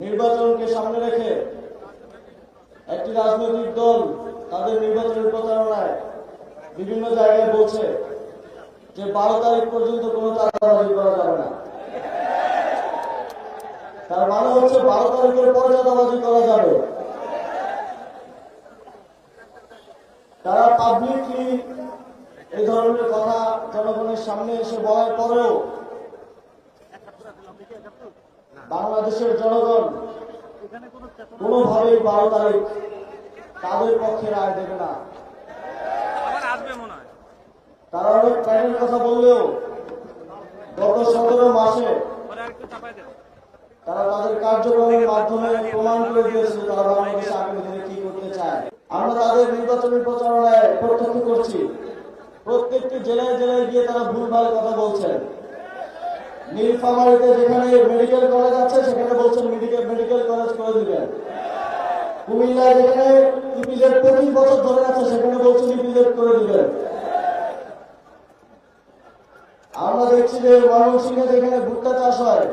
নির্বাচনকে সামনে রেখে একটি রাজনৈতিক দল তাদের নির্বাচনের প্রচারণায় বিভিন্ন জায়গায় বলছে যে 12 তারিখ পর্যন্ত কোনো চাঁদাবাজি করা যাবে না। তার মানে হচ্ছে 12 তারিখের পরে চাঁদাবাজি করা যাবে। তারা পাবলিকলি এই ধরনের কথা জনগণের সামনে এসে বলার পরেও বাংলাদেশের জনগণ কোনোভাবেই 12 তারিখ তাদের পক্ষে রায় দেবে না। তারা অনেক প্ল্যানের কথা বললেও গত 17 মাসে তারা তাদের কার্যক্রমের মাধ্যমে প্রমাণ করে দিয়েছে তারা বাংলাদেশে আগামী দিনে কি করতে চায়। আমরা তাদের নির্বাচনী প্রচারণায় প্রত্যক্ষ করছি, প্রত্যেকটি জেলায় জেলায় গিয়ে তারা ভুলভাল কথা বলছেন। নীলফামারীতে যেখানে মেডিকেল কলেজ আছে সেখানে বলছেন মেডিকেল কলেজ করে দিবেন। কুমিল্লায় যেখানে ইপিজেড 25 বছর ধরে আছে সেখানে বলছেন ইপিজেড করে দিবেন। আমরা দেখছি যে ময়মনসিংহে যেখানে ভুট্টা চাষ হয়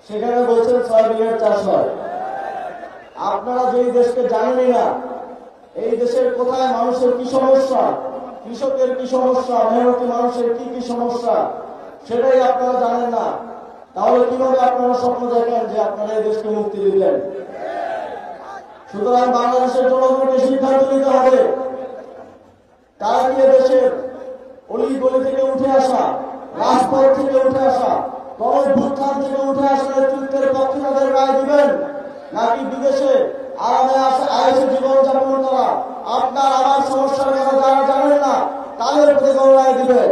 সেখানে বলছেন সয়াবিনের চাষ হয়। আপনারা যে দেশকে জানেনই না, এই দেশের কোথায় মানুষের কি সমস্যা, কৃষকের কি সমস্যা, মেহনতি মানুষের কি কি সমস্যা সেটাই আপনারা জানেন না, তাহলে কিভাবে আপনারা স্বপ্ন দেখেন যে আপনারা এই দেশকে মুক্তি দিবেন? সুতরাং বাংলাদেশের জনগণকে সিদ্ধান্ত নিতে হবে, তারা কি দেশের অলি গলি থেকে উঠে আসা, রাজপথ থেকে উঠে আসা, গণঅভ্যুত্থান থেকে উঠে আসা নেতৃত্বের পক্ষে তাদের রায় দিবেন, নাকি বিদেশে আরামে আয়েসে জীবনযাপন করা আপনার আমার সমস্যার কথা যারা জানেন না তাদের প্রতি রায় দিবে?